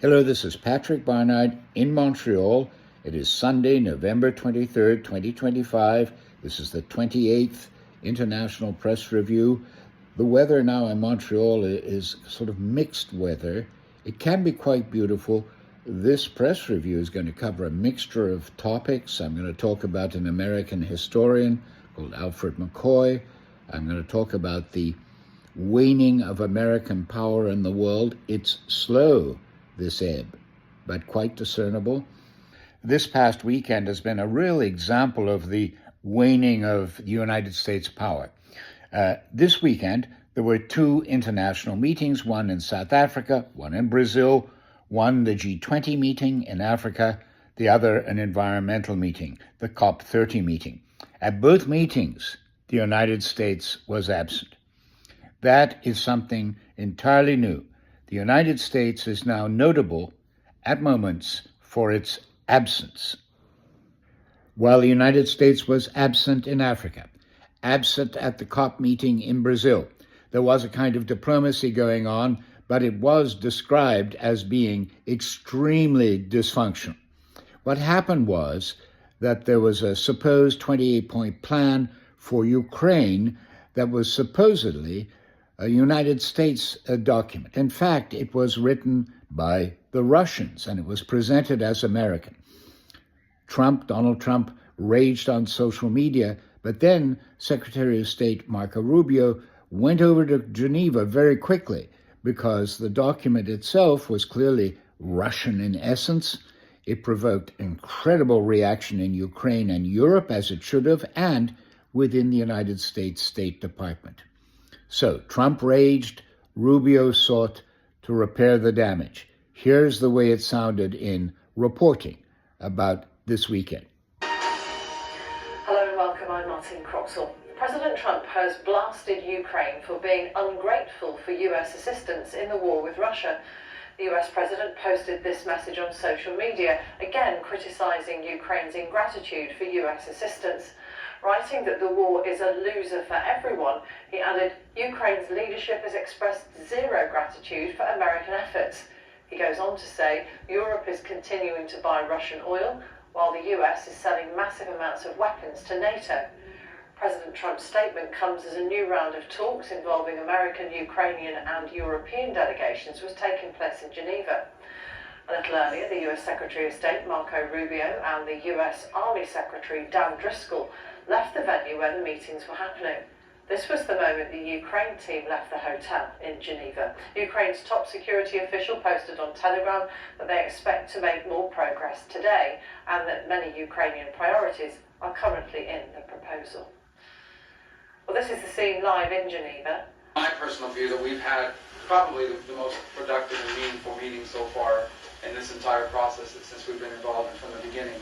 Hello, this is Patrick Barnard in Montreal. It is Sunday, November 23rd, 2025. This is the 28th International Press Review. The weather now in Montreal is sort of mixed weather. It can be quite beautiful. This press review is going to cover a mixture of topics. I'm going to talk about an American historian called Alfred McCoy. I'm going to talk about the waning of American power in the world. It's slow, this ebb, but quite discernible. This past weekend has been a real example of the waning of the United States power. This weekend, there were two international meetings, one in South Africa, one in Brazil, one the G20 meeting in Africa, the other an environmental meeting, the COP30 meeting. At both meetings, the United States was absent. That is something entirely new. The United States is now notable at moments for its absence. While the United States was absent in Africa, absent at the COP meeting in Brazil, there was a kind of diplomacy going on, but it was described as being extremely dysfunctional. What happened was that there was a supposed 28-point plan for Ukraine that was supposedly a United States document. In fact, it was written by the Russians, and it was presented as American. Donald Trump, raged on social media, but then Secretary of State Marco Rubio went over to Geneva very quickly because the document itself was clearly Russian in essence. It provoked incredible reaction in Ukraine and Europe, as it should have, and within the United States State Department. So Trump raged, Rubio sought to repair the damage. Here's the way it sounded in reporting about this weekend. Hello and welcome, I'm Martin Croxall. President Trump has blasted Ukraine for being ungrateful for US assistance in the war with Russia. The US president posted this message on social media, again criticising Ukraine's ingratitude for US assistance. Writing that the war is a loser for everyone, he added, Ukraine's leadership has expressed zero gratitude for American efforts. He goes on to say, Europe is continuing to buy Russian oil, while the US is selling massive amounts of weapons to NATO. President Trump's statement comes as a new round of talks involving American, Ukrainian and European delegations was taking place in Geneva. A little earlier, the US Secretary of State Marco Rubio and the US Army Secretary Dan Driscoll left the venue where the meetings were happening. This was the moment the Ukraine team left the hotel in Geneva. Ukraine's top security official posted on Telegram that they expect to make more progress today and that many Ukrainian priorities are currently in the proposal. Well, this is the scene live in Geneva. My personal view that we've had probably the most productive and meaningful meeting so far in this entire process since we've been involved from the beginning.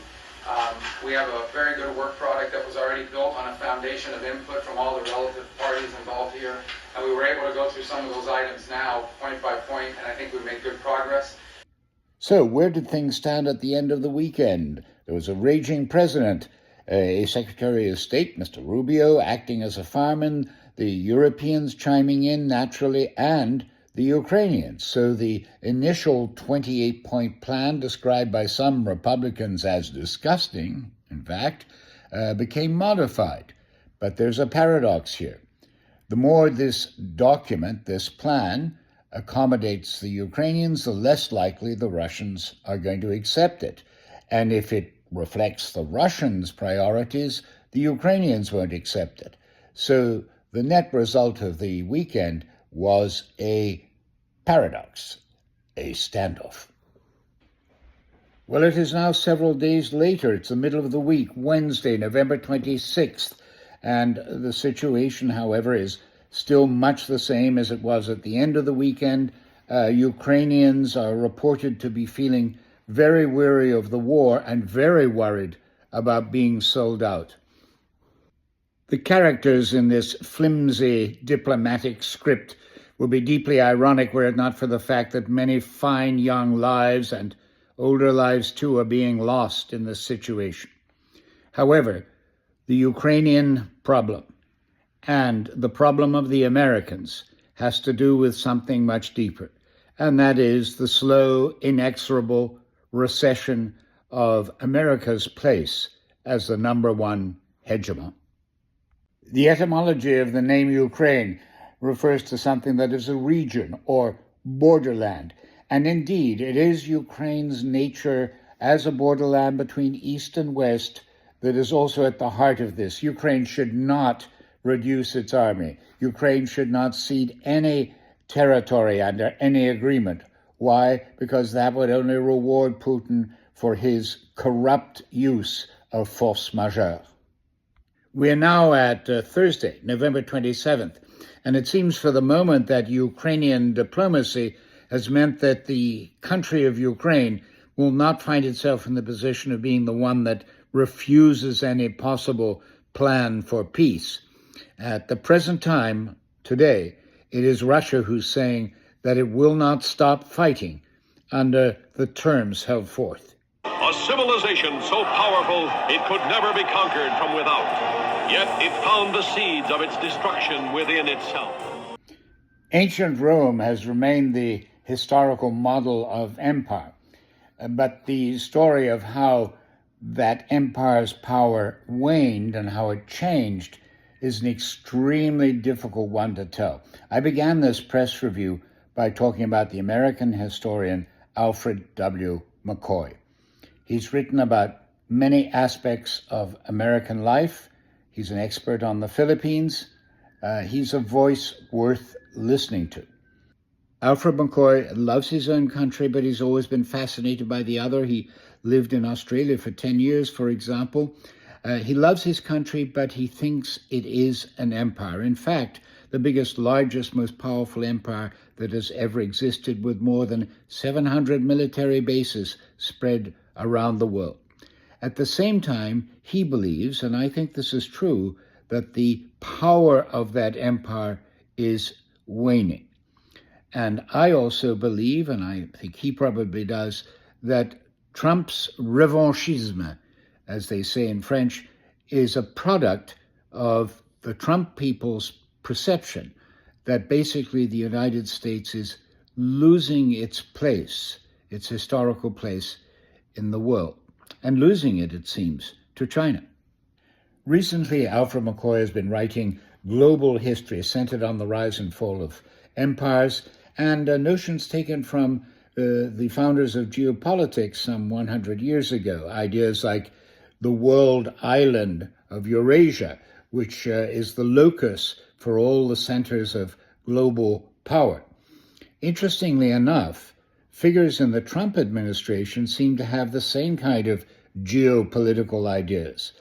We have a very good work product that was already built on a foundation of input from all the relative parties involved here, and we were able to go through some of those items now, point by point, and I think we've made good progress. So where did things stand at the end of the weekend? There was a raging president, a Secretary of State, Mr. Rubio, acting as a fireman, the Europeans chiming in naturally, and the Ukrainians. So the initial 28-point plan, described by some Republicans as disgusting, in fact, became modified. But there's a paradox here. The more this document, this plan, accommodates the Ukrainians, the less likely the Russians are going to accept it. And if it reflects the Russians' priorities, the Ukrainians won't accept it. So the net result of the weekend was a paradox, a standoff. Well, it is now several days later. It's the middle of the week, Wednesday, November 26th, and the situation, however, is still much the same as it was at the end of the weekend. Ukrainians are reported to be feeling very weary of the war and very worried about being sold out. The characters in this flimsy diplomatic script would be deeply ironic were it not for the fact that many fine young lives and older lives too are being lost in this situation. However, the Ukrainian problem and the problem of the Americans has to do with something much deeper. and that is the slow, inexorable recession of America's place as the number one hegemon. The etymology of the name Ukraine refers to something that is a region or borderland, and indeed it is Ukraine's nature as a borderland between East and West that is also at the heart of this. Ukraine should not reduce its army. Ukraine should not cede any territory under any agreement. Why? Because that would only reward Putin for his corrupt use of force majeure. We are now at Thursday, November 27th, and it seems for the moment that Ukrainian diplomacy has meant that the country of Ukraine will not find itself in the position of being the one that refuses any possible plan for peace. At the present time, today, it is Russia who's saying that it will not stop fighting under the terms held forth. A civilization so powerful it could never be conquered from without, yet it found the seeds of its destruction within itself. Ancient Rome has remained the historical model of empire, but the story of how that empire's power waned and how it changed is an extremely difficult one to tell. I began this press review by talking about the American historian Alfred W. McCoy. He's written about many aspects of American life. He's an expert on the Philippines. He's a voice worth listening to. Alfred McCoy loves his own country, but he's always been fascinated by the other. He lived in Australia for 10 years, for example. He loves his country, but he thinks it is an empire. In fact, the biggest, largest, most powerful empire that has ever existed, with more than 700 military bases spread around the world. At the same time, he believes, and I think this is true, that the power of that empire is waning. And I also believe, and I think he probably does, that Trump's revanchisme, as they say in French, is a product of the Trump people's perception that basically the United States is losing its place, its historical place in the world, and losing it, it seems, to China. Recently, Alfred McCoy has been writing global history centered on the rise and fall of empires and notions taken from the founders of geopolitics some 100 years ago, ideas like the world island of Eurasia, which is the locus for all the centers of global power. Interestingly enough, figures in the Trump administration seem to have the same kind of geopolitical ideas,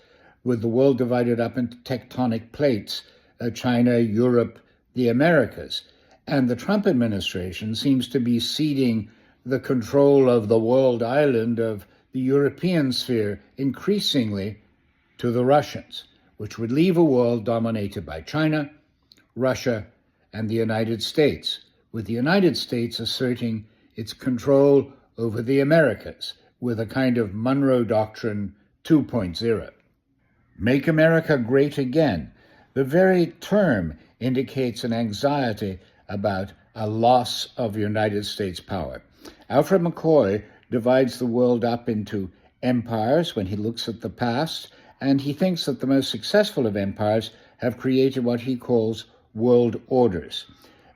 with the world divided up into tectonic plates, China, Europe, the Americas. And the Trump administration seems to be ceding the control of the world island of the European sphere increasingly to the Russians, which would leave a world dominated by China, Russia, and the United States, with the United States asserting its control over the Americas with a kind of Monroe Doctrine 2.0. Make America great again. The very term indicates an anxiety about a loss of United States power. Alfred McCoy divides the world up into empires when he looks at the past, and he thinks that the most successful of empires have created what he calls world orders.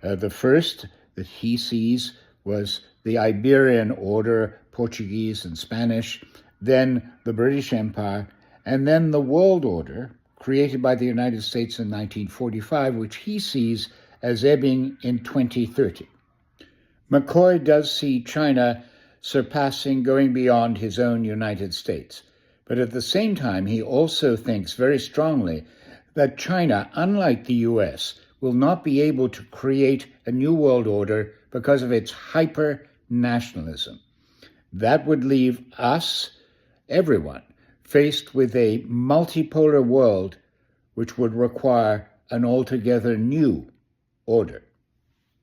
The first that he sees was the Iberian Order, Portuguese and Spanish, then the British Empire, and then the world order created by the United States in 1945, which he sees as ebbing in 2030. McCoy does see China surpassing, going beyond his own United States. But at the same time, he also thinks very strongly that China, unlike the US, will not be able to create a new world order because of its hyper-nationalism. That would leave us, everyone, faced with a multipolar world which would require an altogether new order.